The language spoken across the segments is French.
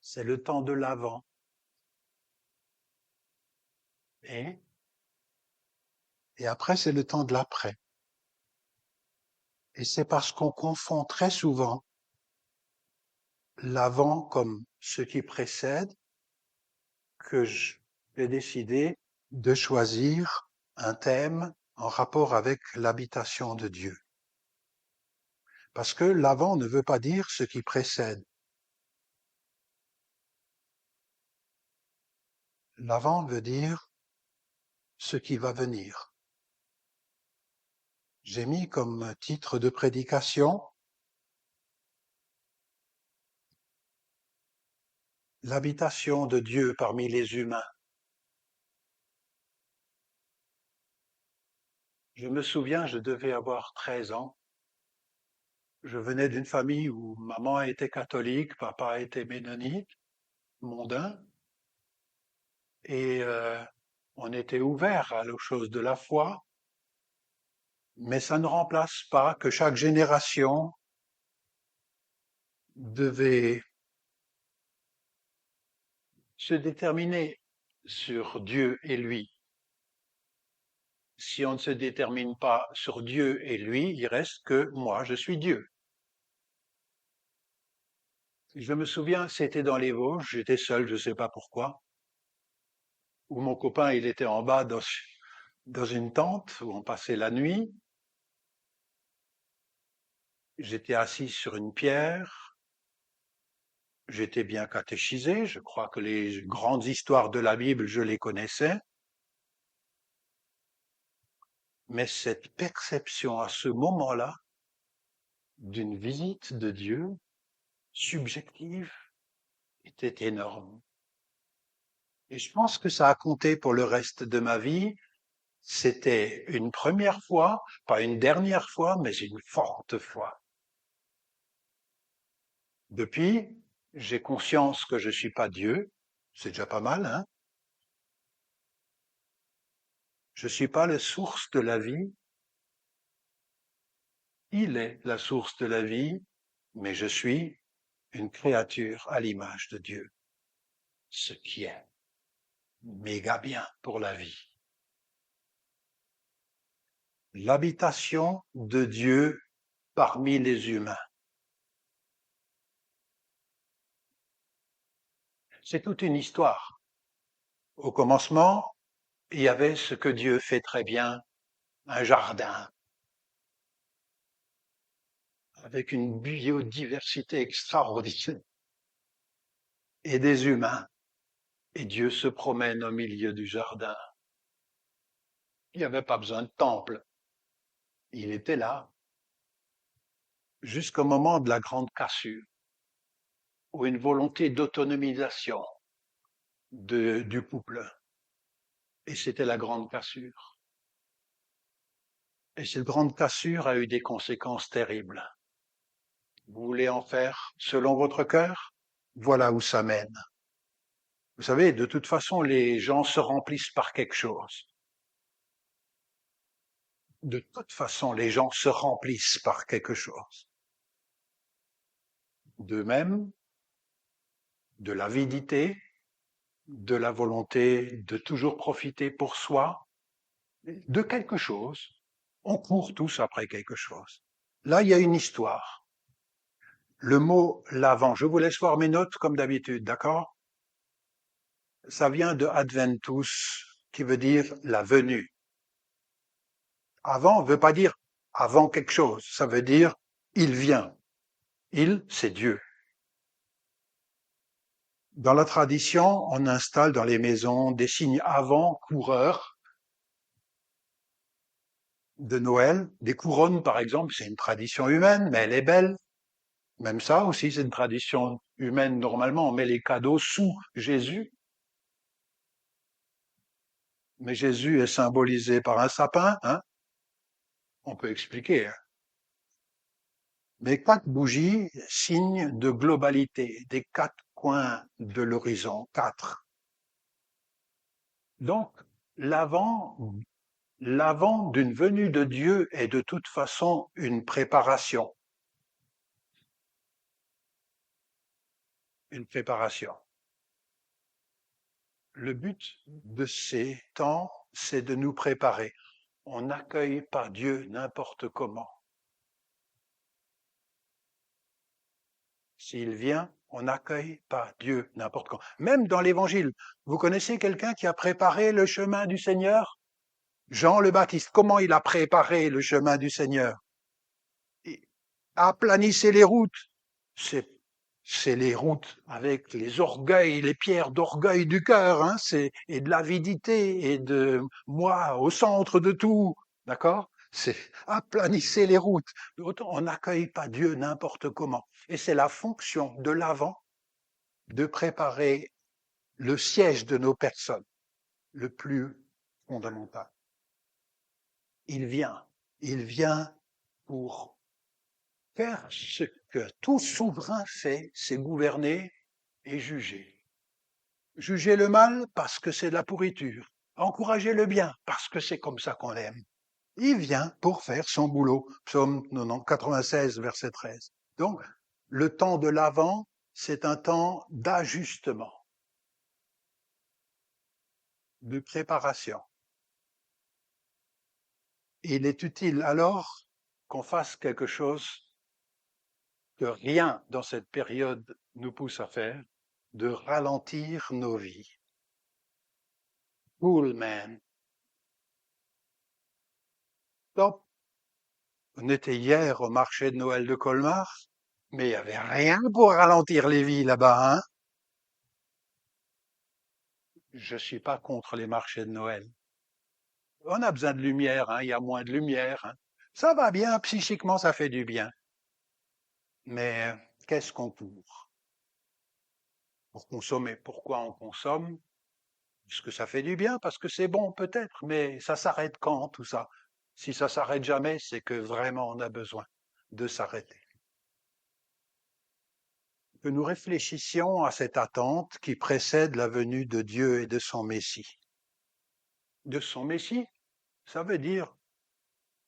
c'est le temps de l'avant. Et, et après, c'est le temps de l'après. Et c'est parce qu'on confond très souvent l'avant comme ce qui précède que j'ai décidé de choisir un thème en rapport avec l'habitation de Dieu. Parce que l'avant ne veut pas dire ce qui précède. L'avant veut dire ce qui va venir. J'ai mis comme titre de prédication l'habitation de Dieu parmi les humains. Je me souviens, je devais avoir 13 ans. Je venais d'une famille où maman était catholique, papa était ménonite, mondain, et on était ouvert à aux choses de la foi, mais ça ne remplace pas que chaque génération devait se déterminer sur Dieu et lui. Si on ne se détermine pas sur Dieu et lui, il reste que moi, je suis Dieu. Je me souviens, c'était dans les Vosges, j'étais seul, je ne sais pas pourquoi, où mon copain, il était en bas dans une tente où on passait la nuit. J'étais assis sur une pierre, j'étais bien catéchisé, je crois que les grandes histoires de la Bible, je les connaissais, mais cette perception à ce moment-là d'une visite de Dieu subjective était énorme. Et je pense que ça a compté pour le reste de ma vie. C'était une première fois, pas une dernière fois, mais une forte fois. Depuis, j'ai conscience que je suis pas Dieu. C'est déjà pas mal, hein? Je suis pas la source de la vie. Il est la source de la vie, mais je suis une créature à l'image de Dieu. Ce qui est méga bien pour la vie. L'habitation de Dieu parmi les humains. C'est toute une histoire. Au commencement, il y avait ce que Dieu fait très bien, un jardin, avec une biodiversité extraordinaire, et des humains. Et Dieu se promène au milieu du jardin. Il n'y avait pas besoin de temple. Il était là, jusqu'au moment de la grande cassure, où une volonté d'autonomisation du couple. Et c'était la grande cassure. Et cette grande cassure a eu des conséquences terribles. Vous voulez en faire selon votre cœur? Voilà où ça mène. Vous savez, de toute façon, les gens se remplissent par quelque chose. De toute façon, les gens se remplissent par quelque chose. D'eux-mêmes, de l'avidité, de la volonté de toujours profiter pour soi, de quelque chose. On court tous après quelque chose. Là, il y a une histoire. Le mot l'avant, je vous laisse voir mes notes comme d'habitude, d'accord? Ça vient de adventus, qui veut dire la venue. Avant ne veut pas dire avant quelque chose, ça veut dire il vient. Il, c'est Dieu. Dans la tradition, on installe dans les maisons des signes avant-coureurs de Noël. Des couronnes, par exemple, c'est une tradition humaine, mais elle est belle. Même ça aussi, c'est une tradition humaine. Normalement, on met les cadeaux sous Jésus. Mais Jésus est symbolisé par un sapin, hein? On peut expliquer. Hein. Mais 4 bougies, signe de globalité, des 4 coins de l'horizon, 4. Donc, l'avant L'avant d'une venue de Dieu est de toute façon une préparation. une préparation. Le but de ces temps, c'est de nous préparer. On n'accueille pas Dieu n'importe comment. S'il vient, on n'accueille pas Dieu n'importe quand. Même dans l'Évangile, vous connaissez quelqu'un qui a préparé le chemin du Seigneur? Jean le Baptiste, comment il a préparé le chemin du Seigneur? Il aplanissait les routes. C'est c'est les routes avec les orgueils, les pierres d'orgueil du cœur, hein, et de l'avidité et de moi au centre de tout, d'accord? C'est aplanissez les routes. Autant on n'accueille pas Dieu n'importe comment. Et c'est la fonction de l'avant de préparer le siège de nos personnes, le plus fondamental. Il vient pour faire ce que tout souverain fait, c'est gouverner et juger. Juger le mal parce que c'est de la pourriture. Encourager le bien parce que c'est comme ça qu'on l'aime. Il vient pour faire son boulot. Psaume 96, verset 13. Donc, le temps de l'Avent, c'est un temps d'ajustement, de préparation. Il est utile alors qu'on fasse quelque chose que rien dans cette période nous pousse à faire, de ralentir nos vies. Cool man. Top. On était hier au marché de Noël de Colmar, mais il n'y avait rien pour ralentir les vies là-bas, hein. Je suis pas contre les marchés de Noël. On a besoin de lumière, hein, il y a moins de lumière, hein. Ça va bien, psychiquement ça fait du bien. Mais qu'est-ce qu'on court? Pour consommer, pourquoi on consomme? Parce que ça fait du bien, parce que c'est bon peut-être, mais ça s'arrête quand tout ça? Si ça s'arrête jamais, c'est que vraiment on a besoin de s'arrêter. Que nous réfléchissions à cette attente qui précède la venue de Dieu et de son Messie. De son Messie, ça veut dire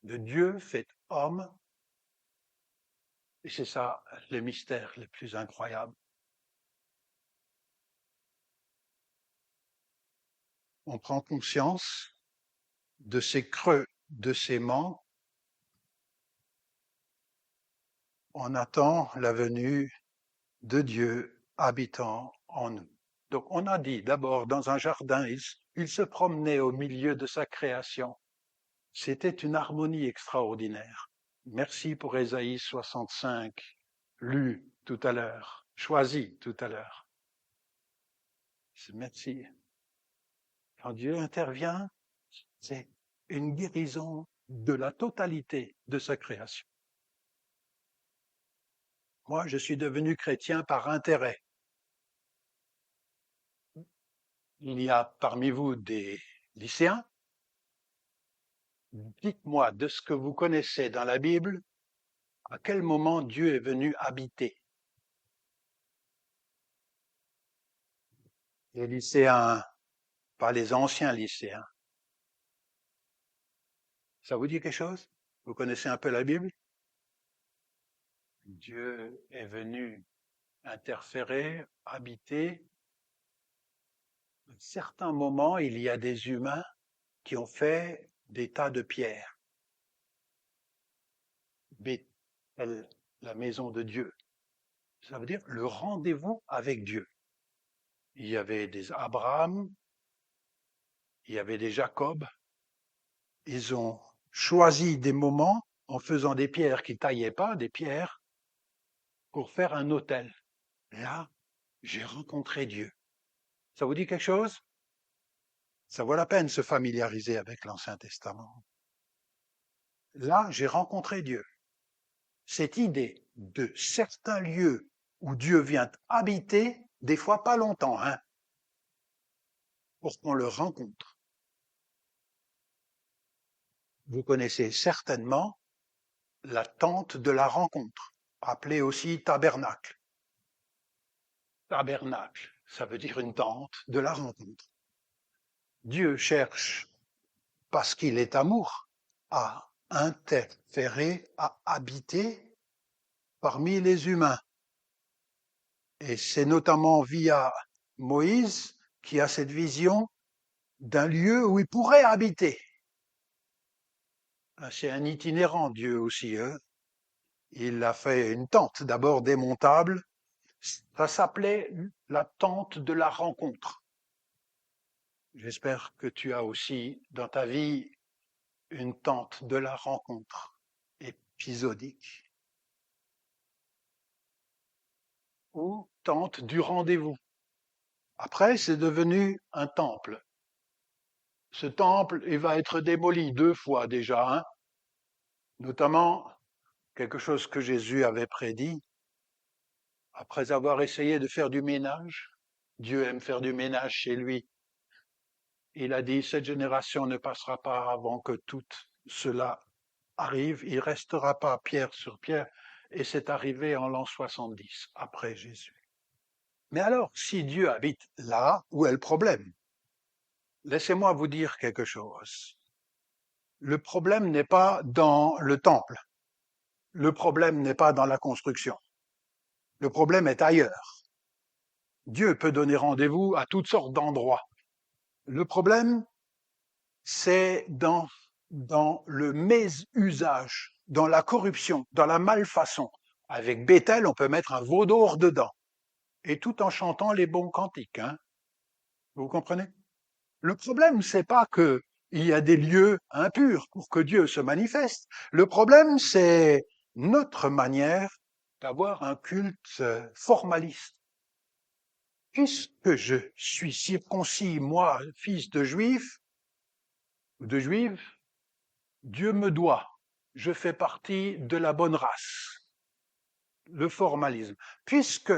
de Dieu fait homme, et c'est ça le mystère le plus incroyable. On prend conscience de ces creux, de ces manques. On attend la venue de Dieu habitant en nous. Donc on a dit d'abord dans un jardin, il se promenait au milieu de sa création. C'était une harmonie extraordinaire. Merci pour Ésaïe 65, lu tout à l'heure, choisi tout à l'heure. Merci. Quand Dieu intervient, c'est une guérison de la totalité de sa création. Moi, je suis devenu chrétien par intérêt. Il y a parmi vous des lycéens. Dites-moi de ce que vous connaissez dans la Bible, à quel moment Dieu est venu habiter. Les lycéens, pas les anciens lycéens. Ça vous dit quelque chose? Vous connaissez un peu la Bible? Dieu est venu interférer, habiter. À certains moments, il y a des humains qui ont fait des tas de pierres. Bethel, la maison de Dieu. Ça veut dire le rendez-vous avec Dieu. Il y avait des Abraham, il y avait des Jacob. Ils ont choisi des moments en faisant des pierres qui taillaient pas, des pierres, pour faire un autel. Là, j'ai rencontré Dieu. Ça vous dit quelque chose? Ça vaut la peine de se familiariser avec l'Ancien Testament. Là, j'ai rencontré Dieu. Cette idée de certains lieux où Dieu vient habiter, des fois pas longtemps, hein, pour qu'on le rencontre. Vous connaissez certainement la tente de la rencontre, appelée aussi tabernacle. Tabernacle, ça veut dire une tente de la rencontre. Dieu cherche, parce qu'il est amour, à interférer, à habiter parmi les humains. Et c'est notamment via Moïse qui a cette vision d'un lieu où il pourrait habiter. C'est un itinérant, Dieu aussi. Il a fait une tente, d'abord démontable. Ça s'appelait la tente de la rencontre. J'espère que tu as aussi dans ta vie une tente de la rencontre épisodique ou tente du rendez-vous. Après, c'est devenu un temple. Ce temple, il va être démoli 2 fois déjà, hein, notamment quelque chose que Jésus avait prédit. Après avoir essayé de faire du ménage, Dieu aime faire du ménage chez lui. Il a dit, cette génération ne passera pas avant que tout cela arrive. Il restera pas pierre sur pierre. Et c'est arrivé en l'an 70, après Jésus. Mais alors, si Dieu habite là, où est le problème? Laissez-moi vous dire quelque chose. Le problème n'est pas dans le temple. Le problème n'est pas dans la construction. Le problème est ailleurs. Dieu peut donner rendez-vous à toutes sortes d'endroits. Le problème, c'est dans le mésusage, dans la corruption, dans la malfaçon. Avec Bethel, on peut mettre un veau d'or dedans. Et tout en chantant les bons cantiques. Hein. Vous comprenez? Le problème, c'est pas que il y a des lieux impurs pour que Dieu se manifeste. Le problème, c'est notre manière d'avoir un culte formaliste. Puisque je suis circoncis, moi, fils de juif ou de juive, Dieu me doit. Je fais partie de la bonne race. Le formalisme. Puisque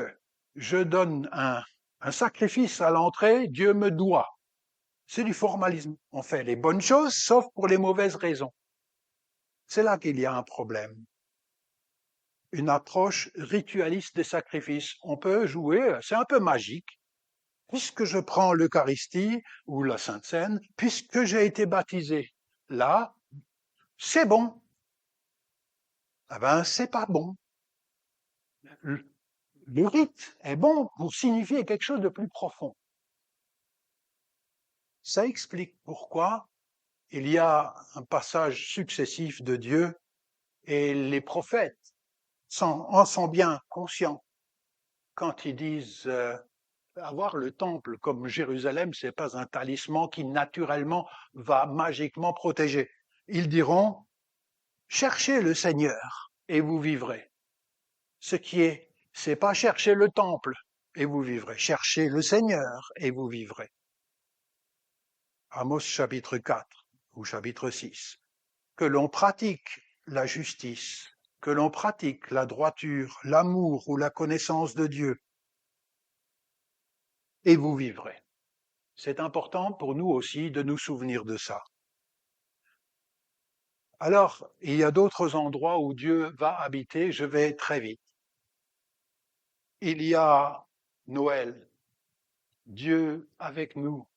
je donne un sacrifice à l'entrée, Dieu me doit. C'est du formalisme. On fait les bonnes choses, sauf pour les mauvaises raisons. C'est là qu'il y a un problème. Une approche ritualiste des sacrifices. On peut jouer, c'est un peu magique. Puisque je prends l'Eucharistie ou la Sainte Seine, puisque j'ai été baptisé, là, c'est bon. Ah ben, c'est pas bon. Le rite est bon pour signifier quelque chose de plus profond. Ça explique pourquoi il y a un passage successif de Dieu et les prophètes en sont bien conscients quand ils disent avoir le temple comme Jérusalem, c'est pas un talisman qui naturellement va magiquement protéger. Ils diront cherchez le Seigneur et vous vivrez. Ce qui est, c'est pas chercher le temple et vous vivrez. Cherchez le Seigneur et vous vivrez. Amos chapitre 4 ou chapitre 6. Que l'on pratique la justice, que l'on pratique la droiture, l'amour ou la connaissance de Dieu, et vous vivrez. C'est important pour nous aussi de nous souvenir de ça. Alors, il y a d'autres endroits où Dieu va habiter, je vais très vite. Il y a Noël, Dieu avec nous.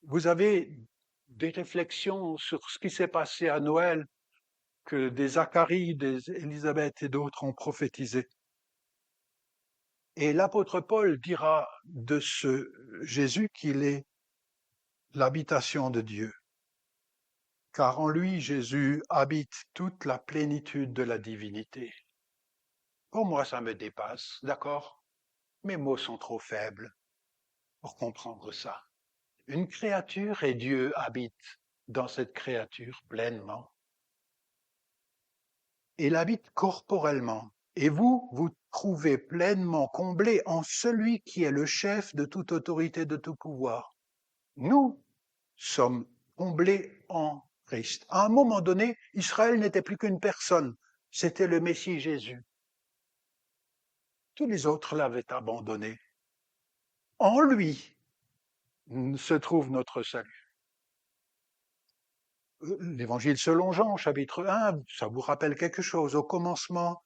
Vous avez des réflexions sur ce qui s'est passé à Noël que des Zacharie, des Élisabeth et d'autres ont prophétisé. Et l'apôtre Paul dira de ce Jésus qu'il est l'habitation de Dieu. Car en lui, Jésus habite toute la plénitude de la divinité. Pour moi, ça me dépasse, d'accord? Mes mots sont trop faibles pour comprendre ça. Une créature et Dieu habite dans cette créature pleinement. Il habite corporellement. Et vous, vous trouvez pleinement comblé en celui qui est le chef de toute autorité, de tout pouvoir. Nous sommes comblés en Christ. À un moment donné, Israël n'était plus qu'une personne. C'était le Messie Jésus. Tous les autres l'avaient abandonné. En lui se trouve notre salut. L'évangile selon Jean, chapitre 1, ça vous rappelle quelque chose. Au commencement,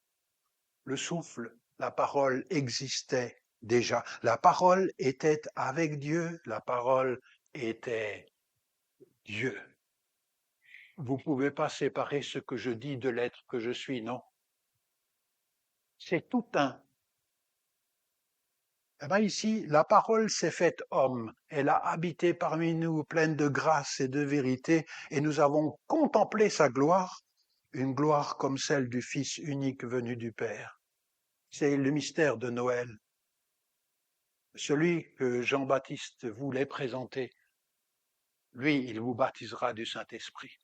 le souffle, la parole existait déjà. La parole était avec Dieu, la parole était Dieu. Vous ne pouvez pas séparer ce que je dis de l'être que je suis, non? C'est tout un. Eh bien ici, la parole s'est faite homme, elle a habité parmi nous pleine de grâce et de vérité, et nous avons contemplé sa gloire, une gloire comme celle du Fils unique venu du Père. C'est le mystère de Noël, celui que Jean-Baptiste voulait présenter. Lui, il vous baptisera du Saint-Esprit.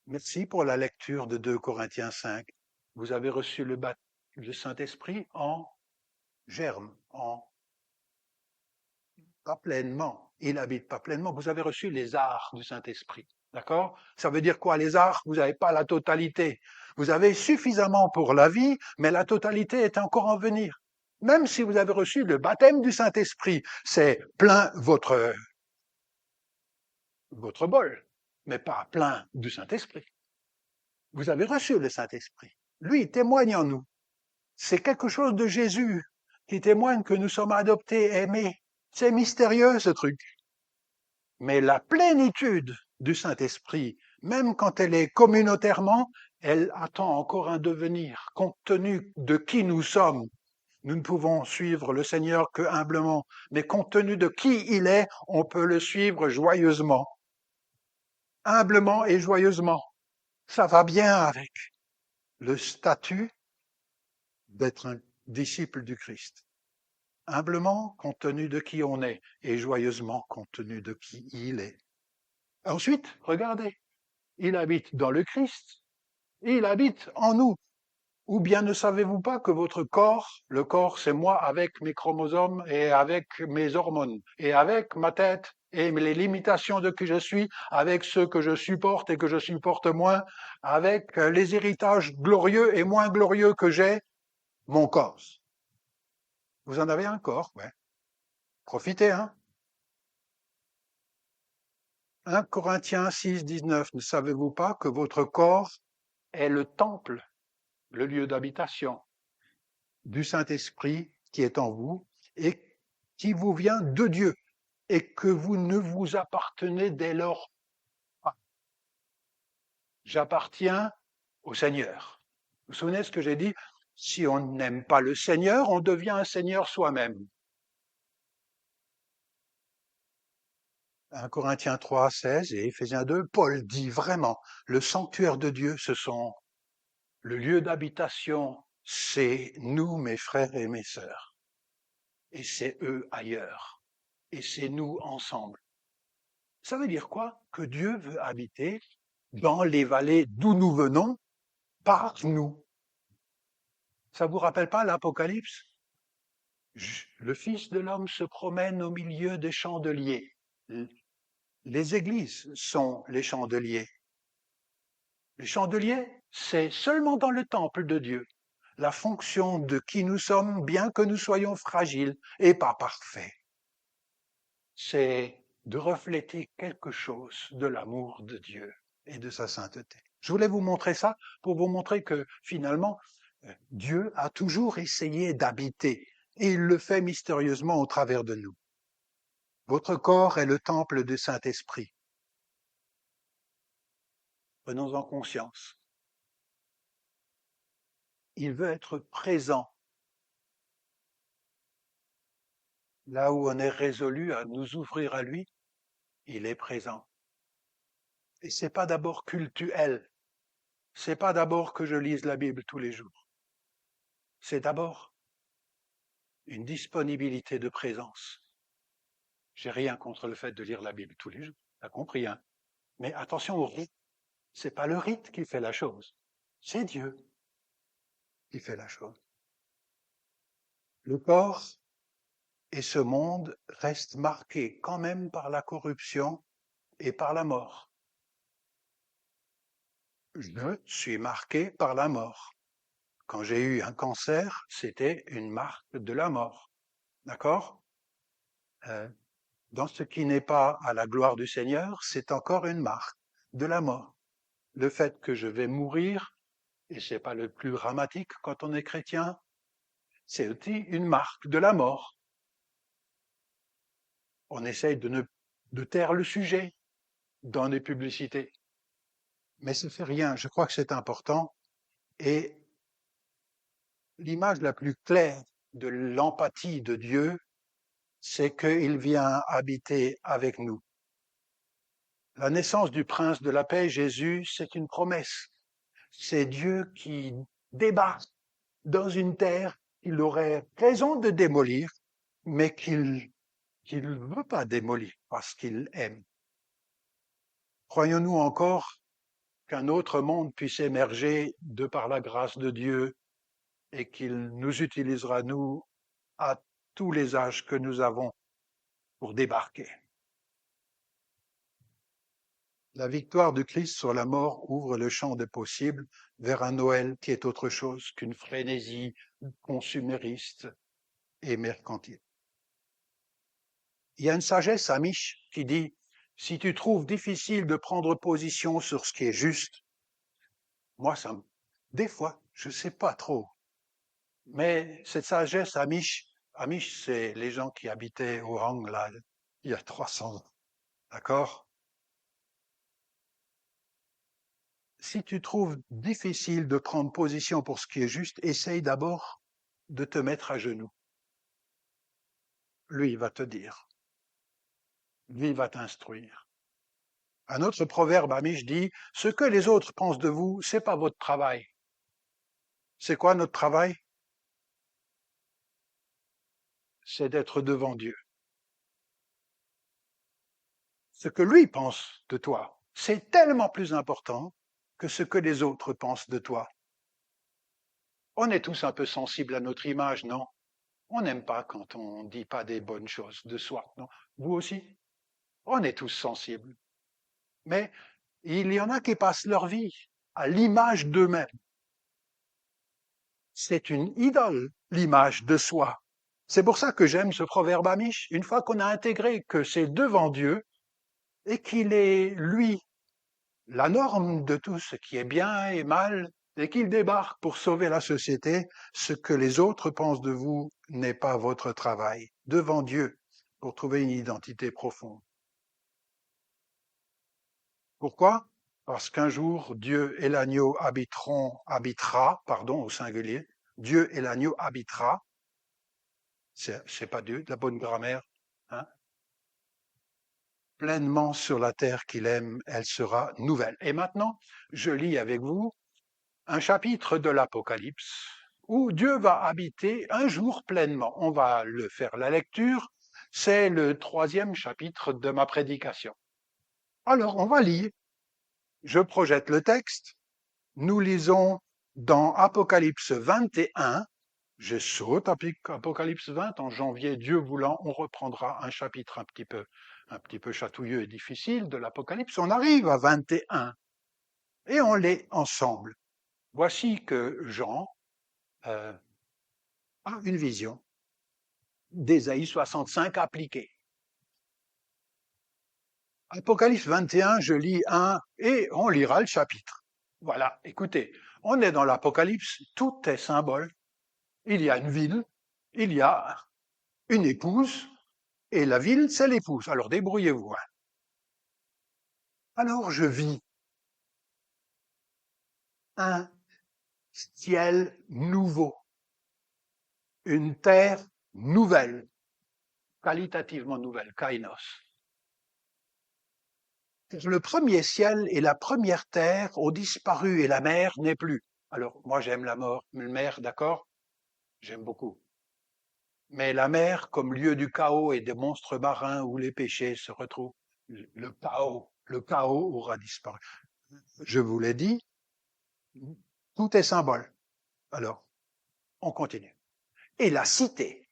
Merci pour la lecture de 2 Corinthiens 5. Vous avez reçu le Saint-Esprit en germe, pas pleinement. Il habite pas pleinement. Vous avez reçu les arts du Saint-Esprit. D'accord? Ça veut dire quoi, les arts? Vous n'avez pas la totalité. Vous avez suffisamment pour la vie, mais la totalité est encore en venir. Même si vous avez reçu le baptême du Saint-Esprit, c'est plein votre bol, mais pas plein du Saint-Esprit. Vous avez reçu le Saint-Esprit. Lui témoigne en nous. C'est quelque chose de Jésus qui témoigne que nous sommes adoptés, aimés. C'est mystérieux ce truc. Mais la plénitude du Saint-Esprit, même quand elle est communautairement, elle attend encore un devenir. Compte tenu de qui nous sommes, nous ne pouvons suivre le Seigneur que humblement, mais compte tenu de qui il est, on peut le suivre joyeusement. Humblement et joyeusement. Ça va bien avec le statut d'être un disciple du Christ. Humblement, compte tenu de qui on est, et joyeusement, compte tenu de qui il est. Ensuite, regardez, il habite dans le Christ, il habite en nous. Ou bien ne savez-vous pas que votre corps, le corps c'est moi avec mes chromosomes et avec mes hormones, et avec ma tête et les limitations de qui je suis, avec ceux que je supporte et que je supporte moins, avec les héritages glorieux et moins glorieux que j'ai, mon corps. Vous en avez un corps, ouais. Profitez, hein. 1 Corinthiens 6, 19, ne savez-vous pas que votre corps est le temple, le lieu d'habitation du Saint-Esprit qui est en vous et qui vous vient de Dieu et que vous ne vous appartenez dès lors pas. J'appartiens au Seigneur. Vous vous souvenez ce que j'ai dit? Si on n'aime pas le Seigneur, on devient un Seigneur soi-même. 1 Corinthiens 3, 16 et Éphésiens 2, Paul dit vraiment, le sanctuaire de Dieu, ce sont le lieu d'habitation, c'est nous, mes frères et mes sœurs. Et c'est eux ailleurs. Et c'est nous ensemble. Ça veut dire quoi? Que Dieu veut habiter dans les vallées d'où nous venons, par nous. Ça vous rappelle pas l'Apocalypse? Le Fils de l'homme se promène au milieu des chandeliers. Les églises sont les chandeliers. Les chandeliers, c'est seulement dans le temple de Dieu. La fonction de qui nous sommes, bien que nous soyons fragiles et pas parfaits, c'est de refléter quelque chose de l'amour de Dieu et de sa sainteté. Je voulais vous montrer ça pour vous montrer que finalement, Dieu a toujours essayé d'habiter et il le fait mystérieusement au travers de nous. Votre corps est le temple du Saint-Esprit. Prenons-en conscience. Il veut être présent là où on est résolu à nous ouvrir à lui, il est présent. Et c'est pas d'abord cultuel. C'est pas d'abord que je lise la Bible tous les jours. C'est d'abord une disponibilité de présence. J'ai rien contre le fait de lire la Bible tous les jours. T'as compris, hein? Mais attention au rite. C'est pas le rite qui fait la chose. C'est Dieu qui fait la chose. Le corps et ce monde restent marqués quand même par la corruption et par la mort. Je suis marqué par la mort. Quand j'ai eu un cancer, c'était une marque de la mort. D'accord? Dans ce qui n'est pas à la gloire du Seigneur, c'est encore une marque de la mort. Le fait que je vais mourir, et c'est pas le plus dramatique quand on est chrétien, c'est aussi une marque de la mort. On essaye de taire le sujet dans les publicités. Mais ça fait rien, je crois que c'est important. Et l'image la plus claire de l'empathie de Dieu, c'est qu'il vient habiter avec nous. La naissance du prince de la paix, Jésus, c'est une promesse. C'est Dieu qui débarque dans une terre qu'il aurait raison de démolir, mais qu'il ne veut pas démolir parce qu'il aime. Croyons-nous encore qu'un autre monde puisse émerger de par la grâce de Dieu et qu'il nous utilisera, nous, à tous les âges que nous avons pour débarquer. La victoire du Christ sur la mort ouvre le champ des possibles vers un Noël qui est autre chose qu'une frénésie consumériste et mercantile. Il y a une sagesse amish qui dit, si tu trouves difficile de prendre position sur ce qui est juste, moi, des fois, je sais pas trop. Mais cette sagesse amish, c'est les gens qui habitaient au Hang, là, il y a 300 ans. D'accord? Si tu trouves difficile de prendre position pour ce qui est juste, essaye d'abord de te mettre à genoux. Lui, il va te dire. Lui, il va t'instruire. Un autre proverbe amish dit, ce que les autres pensent de vous, c'est pas votre travail. C'est quoi notre travail? C'est d'être devant Dieu. Ce que lui pense de toi, c'est tellement plus important que ce que les autres pensent de toi. On est tous un peu sensibles à notre image, non? On n'aime pas quand on ne dit pas des bonnes choses de soi, non? Vous aussi? On est tous sensibles. Mais il y en a qui passent leur vie à l'image d'eux-mêmes. C'est une idole, l'image de soi. C'est pour ça que j'aime ce proverbe amish. Une fois qu'on a intégré que c'est devant Dieu et qu'il est, lui, la norme de tout ce qui est bien et mal, et qu'il débarque pour sauver la société, ce que les autres pensent de vous n'est pas votre travail. Devant Dieu, pour trouver une identité profonde. Pourquoi? Parce qu'un jour, Dieu et l'agneau habitera, au singulier, Dieu et l'agneau habitera, c'est pas Dieu, de la bonne grammaire, hein, pleinement sur la terre qu'il aime, elle sera nouvelle. Et maintenant, je lis avec vous un chapitre de l'Apocalypse où Dieu va habiter un jour pleinement. On va le faire la lecture, c'est le 3e chapitre de ma prédication. Alors, on va lire. Je projette le texte. Nous lisons dans Apocalypse 21. Je saute Apocalypse 20 en janvier, Dieu voulant, on reprendra un chapitre un petit peu chatouilleux et difficile de l'Apocalypse. On arrive à 21 et on lit ensemble. Voici que Jean a une vision d'Ésaïe 65 appliquée. Apocalypse 21, je lis un et on lira le chapitre. Voilà, écoutez, on est dans l'Apocalypse, tout est symbole. Il y a une ville, il y a une épouse, et la ville, c'est l'épouse. Alors débrouillez-vous. Hein. Alors je vis un ciel nouveau, une terre nouvelle, qualitativement nouvelle, kainos. Le premier ciel et la première terre ont disparu et la mer n'est plus. Alors moi j'aime la mer, d'accord? J'aime beaucoup. Mais la mer comme lieu du chaos et des monstres marins où les péchés se retrouvent, le chaos aura disparu. Je vous l'ai dit, tout est symbole. Alors, on continue. Et la cité,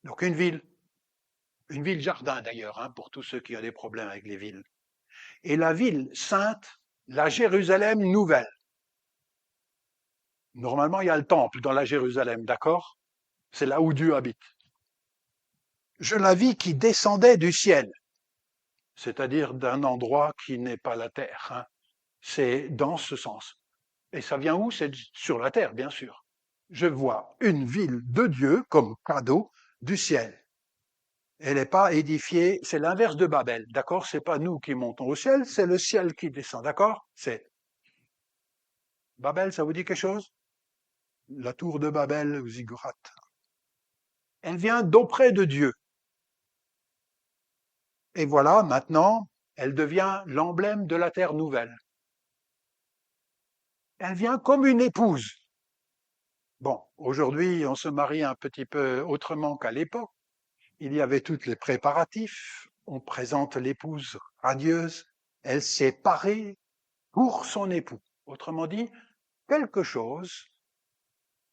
donc une ville jardin d'ailleurs, hein, pour tous ceux qui ont des problèmes avec les villes. Et la ville sainte, la Jérusalem nouvelle. Normalement, il y a le temple dans la Jérusalem, d'accord? C'est là où Dieu habite. Je la vis qui descendait du ciel, c'est-à-dire d'un endroit qui n'est pas la terre. Hein. C'est dans ce sens. Et ça vient où? C'est sur la terre, bien sûr. Je vois une ville de Dieu comme cadeau du ciel. Elle n'est pas édifiée, c'est l'inverse de Babel, d'accord? C'est pas nous qui montons au ciel, c'est le ciel qui descend, d'accord? C'est Babel, ça vous dit quelque chose? La tour de Babel ou Ziggurat. Elle vient d'auprès de Dieu. Et voilà, maintenant, elle devient l'emblème de la terre nouvelle. Elle vient comme une épouse. Bon, aujourd'hui, on se marie un petit peu autrement qu'à l'époque. Il y avait tous les préparatifs. On présente l'épouse radieuse. Elle s'est parée pour son époux. Autrement dit, quelque chose,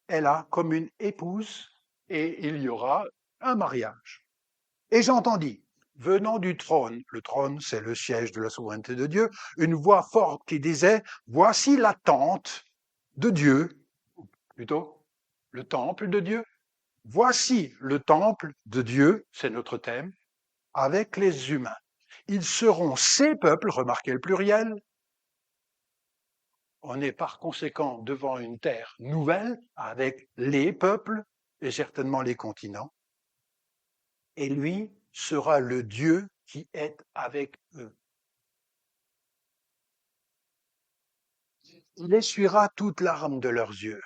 elle a comme une épouse et il y aura un mariage. Et j'entendis, venant du trône, le trône c'est le siège de la souveraineté de Dieu, une voix forte qui disait, voici la tente de Dieu, plutôt le temple de Dieu. Voici le temple de Dieu, c'est notre thème, avec les humains. Ils seront ces peuples, remarquez le pluriel. On est par conséquent devant une terre nouvelle avec les peuples et certainement les continents. Et lui sera le Dieu qui est avec eux. Il essuiera toute larme de leurs yeux.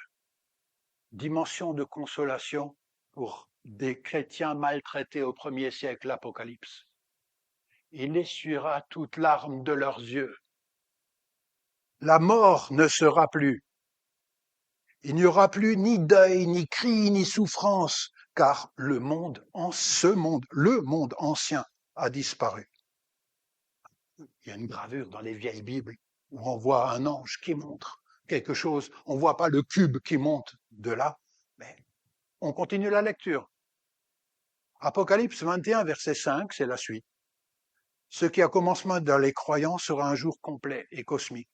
Dimension de consolation pour des chrétiens maltraités au 1er siècle, l'Apocalypse. Il essuiera toute larme de leurs yeux. La mort ne sera plus. Il n'y aura plus ni deuil, ni cri, ni souffrance, car le monde ancien a disparu. Il y a une gravure dans les vieilles Bibles où on voit un ange qui montre quelque chose. On ne voit pas le cube qui monte de là, mais on continue la lecture. Apocalypse 21, verset 5, c'est la suite. Ce qui a commencement dans les croyants sera un jour complet et cosmique.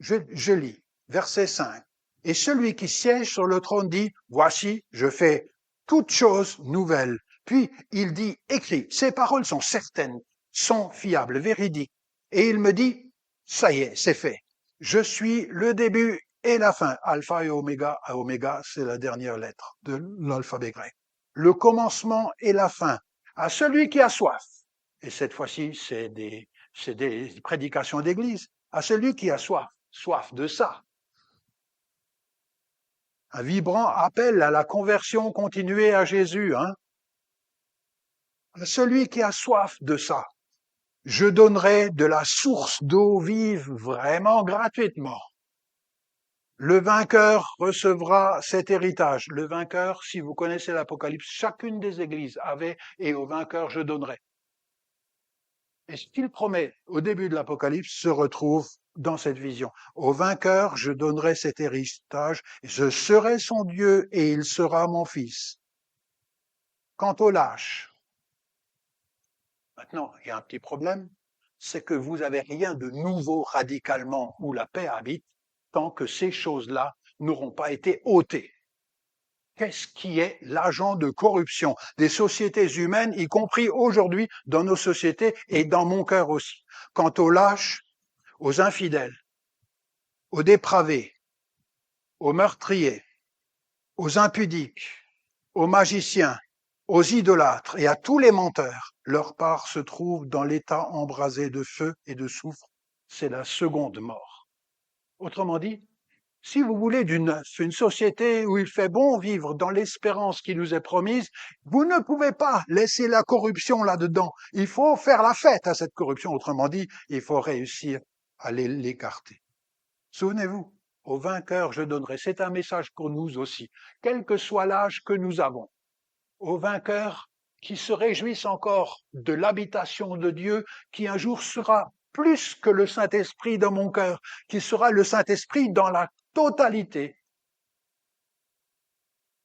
Je lis, verset 5. Et celui qui siège sur le trône dit, voici, je fais toutes choses nouvelles. Puis il dit, écris, ces paroles sont certaines, sont fiables, véridiques. Et il me dit, ça y est, c'est fait. Je suis le début et la fin. Alpha et Oméga. Oméga, c'est la dernière lettre de l'alphabet grec. Le commencement et la fin. À celui qui a soif. Et cette fois-ci, c'est des prédications d'église. À celui qui a soif. Soif de ça. Un vibrant appel à la conversion continuée à Jésus. À celui qui a soif de ça, je donnerai de la source d'eau vive vraiment gratuitement. Le vainqueur recevra cet héritage. Le vainqueur, si vous connaissez l'Apocalypse, chacune des églises avait, et au vainqueur je donnerai. Et ce qu'il promet au début de l'Apocalypse se retrouve dans cette vision. Au vainqueur, je donnerai cet héritage, je serai son Dieu et il sera mon fils. Quant aux lâches, maintenant, il y a un petit problème, c'est que vous n'avez rien de nouveau radicalement où la paix habite tant que ces choses-là n'auront pas été ôtées. Qu'est-ce qui est l'agent de corruption des sociétés humaines, y compris aujourd'hui dans nos sociétés et dans mon cœur aussi? Quant aux lâches, aux infidèles, aux dépravés, aux meurtriers, aux impudiques, aux magiciens, aux idolâtres et à tous les menteurs, leur part se trouve dans l'état embrasé de feu et de soufre, c'est la seconde mort. Autrement dit, si vous voulez une société où il fait bon vivre dans l'espérance qui nous est promise, vous ne pouvez pas laisser la corruption là-dedans. Il faut faire la fête à cette corruption. Autrement dit, il faut réussir à l'écarter. Souvenez-vous, au vainqueur je donnerai. C'est un message pour nous aussi, quel que soit l'âge que nous avons. Aux vainqueurs qui se réjouissent encore de l'habitation de Dieu, qui un jour sera plus que le Saint-Esprit dans mon cœur, qui sera le Saint-Esprit dans la totalité.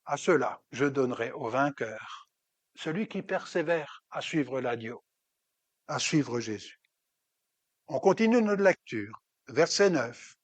À cela, je donnerai au vainqueur, celui qui persévère à suivre l'agneau, à suivre Jésus. On continue notre lecture, verset 9.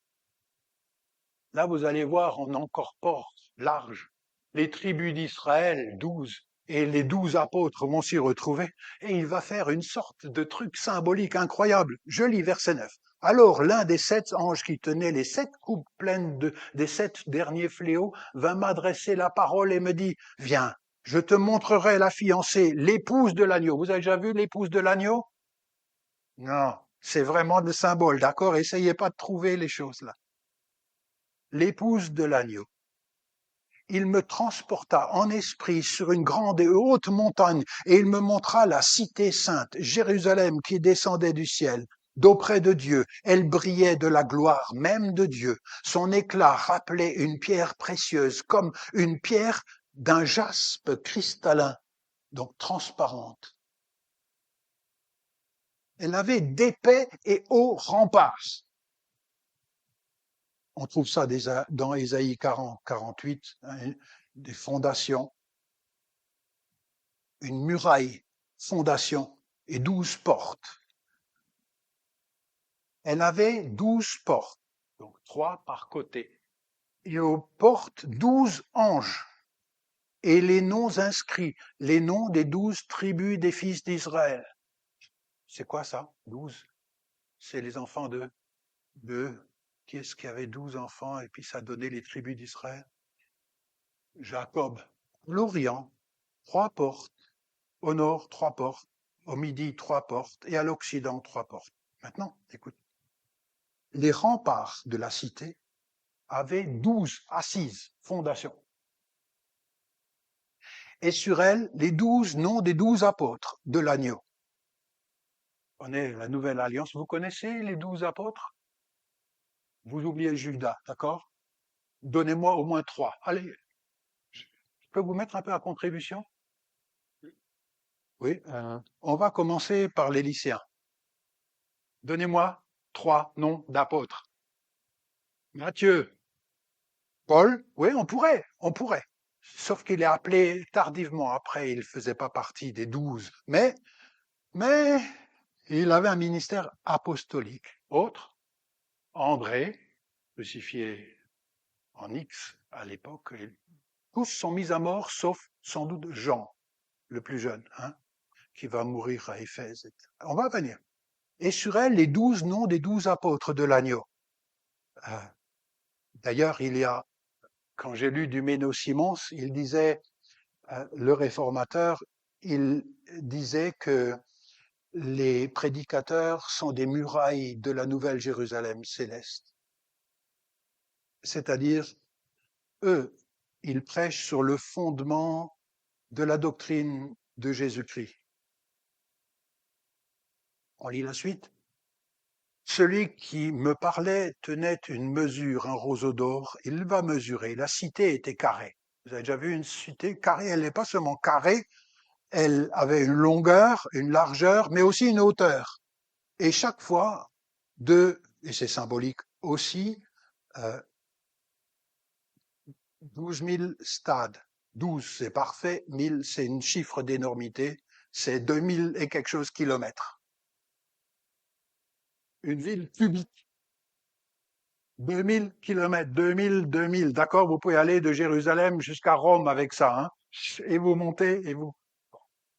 Là, vous allez voir, on incorpore large les tribus d'Israël, 12, et les 12 apôtres vont s'y retrouver, et il va faire une sorte de truc symbolique incroyable. Je lis verset 9. Alors l'un des 7 anges qui tenait les 7 coupes pleines des 7 derniers fléaux vint m'adresser la parole et me dit, viens, je te montrerai la fiancée, l'épouse de l'agneau. Vous avez déjà vu l'épouse de l'agneau? Non, c'est vraiment le symbole, d'accord? Essayez pas de trouver les choses là. L'épouse de l'agneau. Il me transporta en esprit sur une grande et haute montagne, et il me montra la cité sainte, Jérusalem, qui descendait du ciel, d'auprès de Dieu. Elle brillait de la gloire même de Dieu. Son éclat rappelait une pierre précieuse, comme une pierre d'un jaspe cristallin, donc transparente. Elle avait d'épais et hauts remparts. On trouve ça dans Ésaïe 40, 48, hein, des fondations, une muraille, fondation et 12 portes. Elle avait 12 portes, donc 3 par côté. Et aux portes, 12 anges. Et les noms inscrits, les noms des 12 tribus des fils d'Israël. C'est quoi ça, 12? C'est les enfants de qui est-ce qui avait 12 enfants et puis ça donnait les tribus d'Israël? Jacob. L'Orient, 3 portes. Au nord, 3 portes. Au midi, 3 portes. Et à l'Occident, 3 portes. Maintenant, écoute. Les remparts de la cité avaient 12 assises, fondations. Et sur elles, les 12 noms des 12 apôtres de l'agneau. On est la nouvelle alliance. Vous connaissez les 12 apôtres? Vous oubliez Judas, d'accord? Donnez-moi au moins 3. Allez, je peux vous mettre un peu à contribution? Oui, on va commencer par les lycéens. Donnez-moi 3 noms d'apôtres. Matthieu, Paul, oui, on pourrait. Sauf qu'il est appelé tardivement. Après, il ne faisait pas partie des 12. Mais il avait un ministère apostolique. Autre, André, crucifié en X à l'époque. Tous sont mis à mort, sauf sans doute Jean, le plus jeune, hein, qui va mourir à Éphèse. On va venir. Et sur elle, les 12 noms des 12 apôtres de l'agneau. D'ailleurs, quand j'ai lu du Méno-Simons, il disait, le réformateur, il disait que les prédicateurs sont des murailles de la nouvelle Jérusalem céleste. C'est-à-dire, eux, ils prêchent sur le fondement de la doctrine de Jésus-Christ. On lit la suite. Celui qui me parlait tenait une mesure, un roseau d'or. Il va mesurer. La cité était carrée. Vous avez déjà vu une cité carrée? Elle n'est pas seulement carrée, elle avait une longueur, une largeur, mais aussi une hauteur. Et chaque fois, et c'est symbolique aussi, 12 000 stades. 12, c'est parfait. 1000, c'est une chiffre d'énormité. C'est 2000 et quelque chose kilomètres. Une ville cubique. 2000 kilomètres, 2000. D'accord, vous pouvez aller de Jérusalem jusqu'à Rome avec ça, hein. Et vous montez, et vous.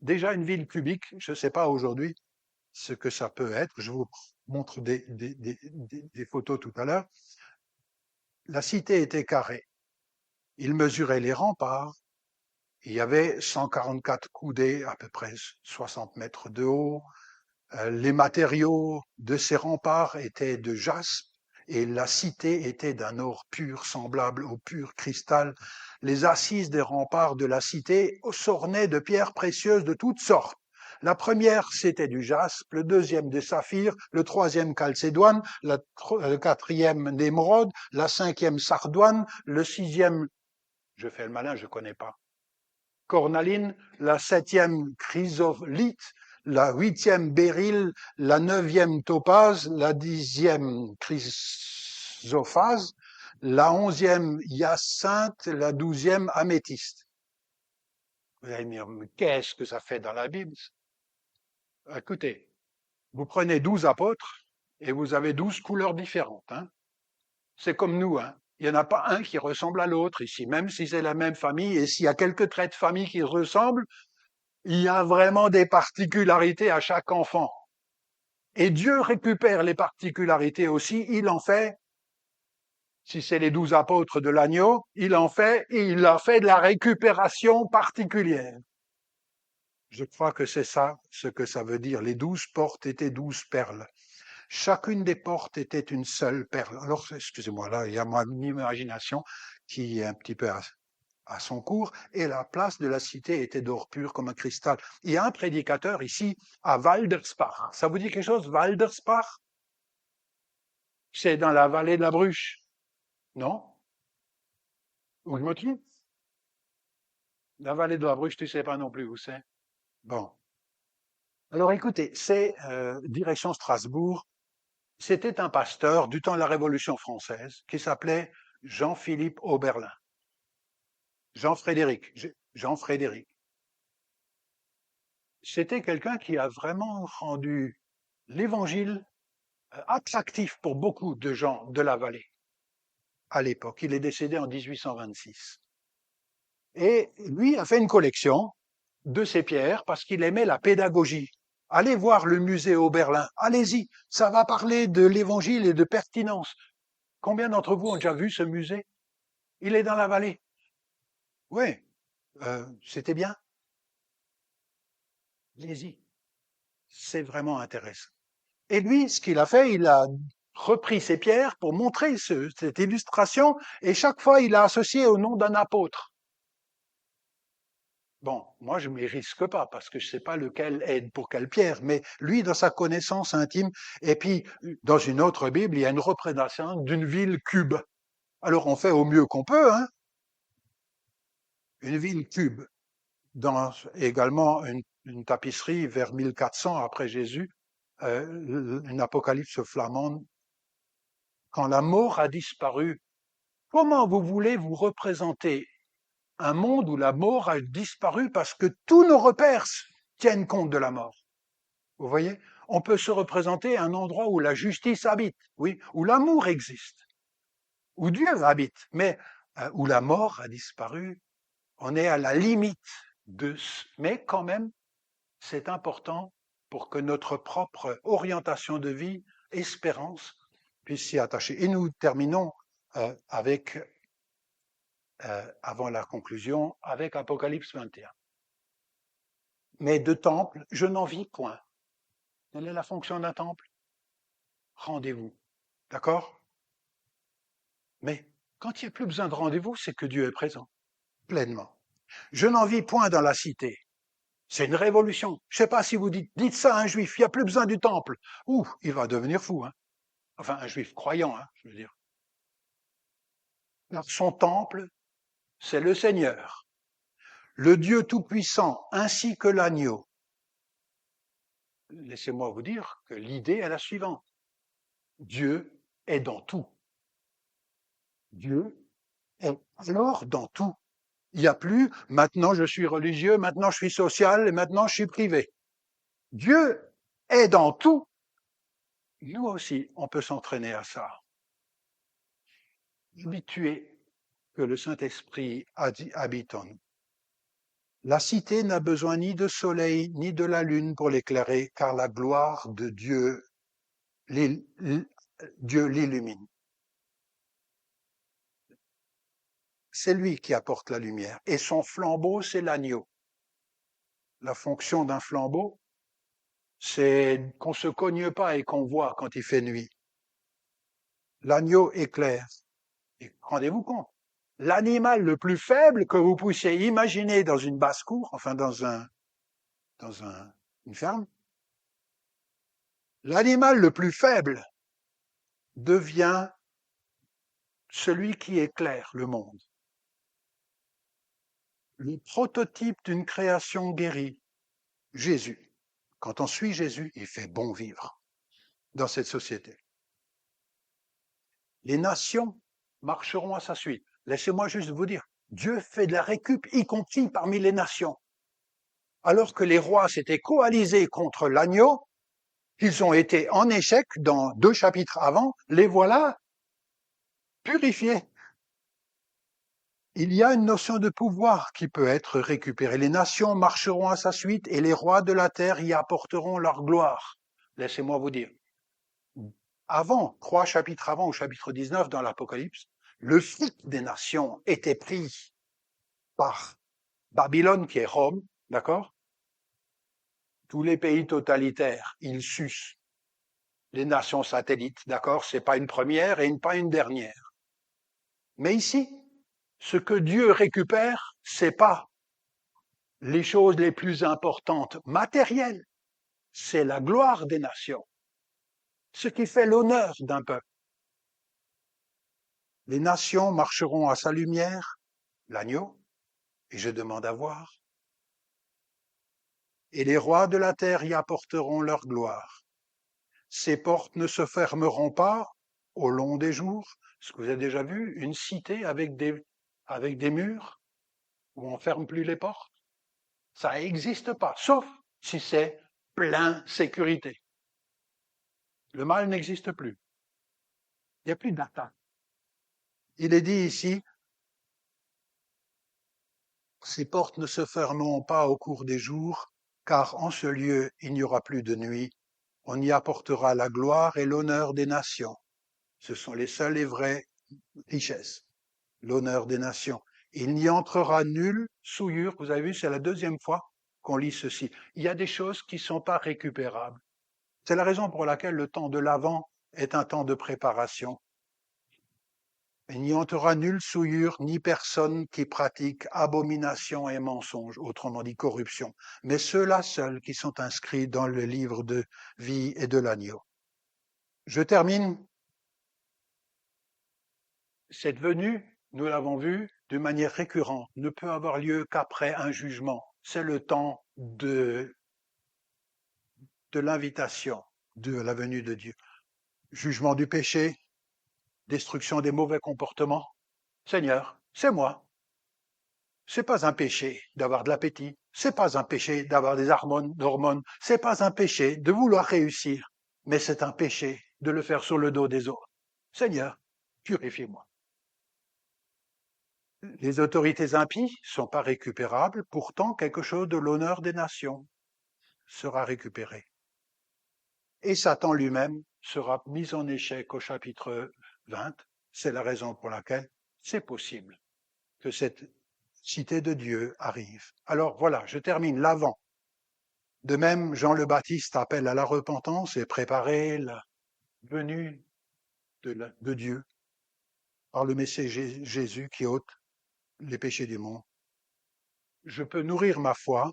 Déjà une ville cubique, je ne sais pas aujourd'hui ce que ça peut être. Je vous montre des photos tout à l'heure. La cité était carrée. Il mesurait les remparts. Il y avait 144 coudées, à peu près 60 mètres de haut. Les matériaux de ces remparts étaient de jaspe et la cité était d'un or pur, semblable au pur cristal. Les assises des remparts de la cité s'ornaient de pierres précieuses de toutes sortes. La première, c'était du jaspe, le deuxième des saphirs, le troisième calcédoine, le quatrième d'émeraude, la cinquième sardoine, le sixième, je fais le malin, je connais pas, cornaline, la septième chrysolite, la huitième béryl, la neuvième topaze, la dixième chrysophase, la onzième hyacinthe, la douzième améthyste. Vous allez me dire, mais qu'est-ce que ça fait dans la Bible? Écoutez, vous prenez 12 apôtres et vous avez 12 couleurs différentes. Hein. C'est comme nous, hein. Il n'y en a pas un qui ressemble à l'autre ici, même si c'est la même famille, et s'il y a quelques traits de famille qui ressemblent, il y a vraiment des particularités à chaque enfant. Et Dieu récupère les particularités aussi, il en fait, si c'est les 12 apôtres de l'agneau, il en fait, et il a fait de la récupération particulière. Je crois que c'est ça ce que ça veut dire. Les 12 portes étaient 12 perles. Chacune des portes était une seule perle. Alors, excusez-moi, là, il y a mon imagination qui est un petit peu à son cours, et la place de la cité était d'or pur comme un cristal. Il y a un prédicateur ici à Waldersbach. Ça vous dit quelque chose, Waldersbach? C'est dans la vallée de la Bruche, non? Ou je me trompe? La vallée de la Bruche, tu sais pas non plus où c'est. Bon. Alors écoutez, c'est direction Strasbourg. C'était un pasteur du temps de la Révolution française qui s'appelait Jean-Philippe Oberlin. Jean-Frédéric. C'était quelqu'un qui a vraiment rendu l'évangile attractif pour beaucoup de gens de la vallée à l'époque. Il est décédé en 1826. Et lui a fait une collection de ces pierres parce qu'il aimait la pédagogie. Allez voir le musée Oberlin, allez-y, ça va parler de l'évangile et de pertinence. Combien d'entre vous ont déjà vu ce musée? Il est dans la vallée. Oui, c'était bien. Allez-y, c'est vraiment intéressant. Et lui, ce qu'il a fait, il a repris ces pierres pour montrer cette illustration, et chaque fois, il a associé au nom d'un apôtre. Bon, moi, je ne m'y risque pas parce que je ne sais pas lequel est pour quelle pierre, mais lui, dans sa connaissance intime, et puis dans une autre Bible, il y a une représentation d'une ville cube. Alors, on fait au mieux qu'on peut, hein. Une ville cube, dans également une tapisserie vers 1400 après Jésus, une apocalypse flamande. Quand la mort a disparu, comment vous voulez vous représenter un monde où la mort a disparu parce que tous nos repères tiennent compte de la mort? Vous voyez, on peut se représenter un endroit où la justice habite, oui, où l'amour existe, où Dieu habite, mais où la mort a disparu, on est à la limite de ce... Mais quand même, c'est important pour que notre propre orientation de vie, espérance, puisse s'y attacher. Et nous terminons avec, avant la conclusion, avec Apocalypse 21. Mais de temple, je n'en vis point. Quelle est la fonction d'un temple? Rendez-vous. D'accord? Mais quand il n'y a plus besoin de rendez-vous, c'est que Dieu est présent, pleinement. Je n'en vis point dans la cité. C'est une révolution. Je ne sais pas si vous dites ça à un juif, il n'y a plus besoin du temple. Ouh, il va devenir fou, hein. Enfin, un juif croyant, hein, je veux dire. Alors, son temple, c'est le Seigneur, le Dieu Tout-Puissant, ainsi que l'agneau. Laissez-moi vous dire que l'idée est la suivante. Dieu est dans tout. Dieu est alors dans tout. Il n'y a plus, maintenant je suis religieux, maintenant je suis social et maintenant je suis privé. Dieu est dans tout. Nous aussi, on peut s'entraîner à ça. Habitué que le Saint-Esprit habite en nous. La cité n'a besoin ni de soleil ni de la lune pour l'éclairer, car la gloire de Dieu l'illumine. C'est lui qui apporte la lumière. Et son flambeau, c'est l'agneau. La fonction d'un flambeau, c'est qu'on ne se cogne pas et qu'on voit quand il fait nuit. L'agneau éclaire. Et rendez-vous compte, l'animal le plus faible que vous puissiez imaginer dans une basse-cour, enfin une ferme, l'animal le plus faible devient celui qui éclaire le monde. Le prototype d'une création guérie, Jésus. Quand on suit Jésus, il fait bon vivre dans cette société. Les nations marcheront à sa suite. Laissez-moi juste vous dire, Dieu fait de la récup, y compris parmi les nations. Alors que les rois s'étaient coalisés contre l'agneau, qu'ils ont été en échec dans 2 chapitres avant, les voilà purifiés. Il y a une notion de pouvoir qui peut être récupérée. Les nations marcheront à sa suite et les rois de la terre y apporteront leur gloire. Laissez-moi vous dire. Avant, 3 chapitres avant, au chapitre 19 dans l'Apocalypse, le fruit des nations était pris par Babylone, qui est Rome, d'accord? Tous les pays totalitaires, ils sucent les nations satellites, d'accord? C'est pas une première et pas une dernière. Mais ici, Ce que Dieu récupère, c'est pas les choses les plus importantes matérielles, c'est la gloire des nations, ce qui fait l'honneur d'un peuple. Les nations marcheront à sa lumière, l'agneau, et je demande à voir. Et les rois de la terre y apporteront leur gloire. Ces portes ne se fermeront pas au long des jours. Est-ce que vous avez déjà vu une cité avec des murs où on ferme plus les portes? Ça n'existe pas, sauf si c'est plein sécurité. Le mal n'existe plus. Il n'y a plus d'attaque. Il est dit ici, ces portes ne se fermeront pas au cours des jours, car en ce lieu il n'y aura plus de nuit. On y apportera la gloire et l'honneur des nations. Ce sont les seules et vraies richesses, l'honneur des nations. Il n'y entrera nulle souillure. Vous avez vu, c'est la deuxième fois qu'on lit ceci. Il y a des choses qui ne sont pas récupérables. C'est la raison pour laquelle le temps de l'Avent est un temps de préparation. Il n'y entrera nulle souillure, ni personne qui pratique abomination et mensonge, autrement dit corruption, mais ceux-là seuls qui sont inscrits dans le livre de vie et de l'agneau. Je termine. Cette venue, nous l'avons vu, de manière récurrente, ne peut avoir lieu qu'après un jugement. C'est le temps de l'invitation de la venue de Dieu. Jugement du péché, destruction des mauvais comportements. Seigneur, c'est moi. C'est pas un péché d'avoir de l'appétit. C'est pas un péché d'avoir des hormones. C'est pas un péché de vouloir réussir. Mais c'est un péché de le faire sur le dos des autres. Seigneur, purifie-moi. Les autorités impies sont pas récupérables, pourtant quelque chose de l'honneur des nations sera récupéré. Et Satan lui-même sera mis en échec au chapitre 20. C'est la raison pour laquelle c'est possible que cette cité de Dieu arrive. Alors voilà, je termine l'avant. De même, Jean le Baptiste appelle à la repentance et préparer la venue de Dieu par le Messie Jésus qui ôte les péchés du monde. Je peux nourrir ma foi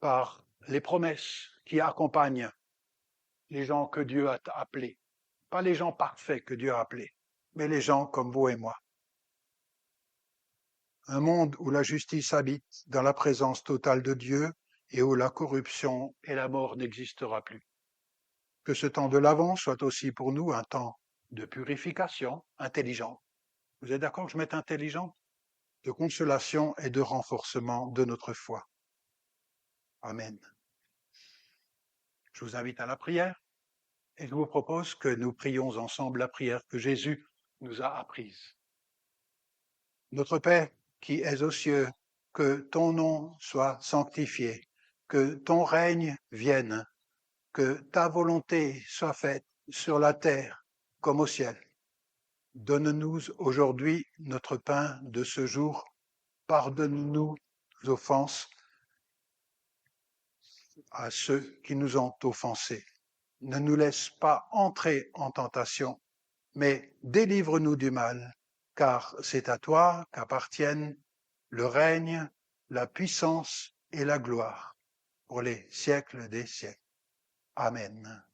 par les promesses qui accompagnent les gens que Dieu a appelés. Pas les gens parfaits que Dieu a appelés, mais les gens comme vous et moi. Un monde où la justice habite dans la présence totale de Dieu et où la corruption et la mort n'existera plus. Que ce temps de l'Avent soit aussi pour nous un temps de purification intelligente. Vous êtes d'accord que je mette intelligente? De consolation et de renforcement de notre foi. Amen. Je vous invite à la prière et je vous propose que nous prions ensemble la prière que Jésus nous a apprise. Notre Père qui es aux cieux, que ton nom soit sanctifié, que ton règne vienne, que ta volonté soit faite sur la terre comme au ciel. Donne-nous aujourd'hui notre pain de ce jour. Pardonne-nous nos offenses à ceux qui nous ont offensés. Ne nous laisse pas entrer en tentation, mais délivre-nous du mal, car c'est à toi qu'appartiennent le règne, la puissance et la gloire pour les siècles des siècles. Amen.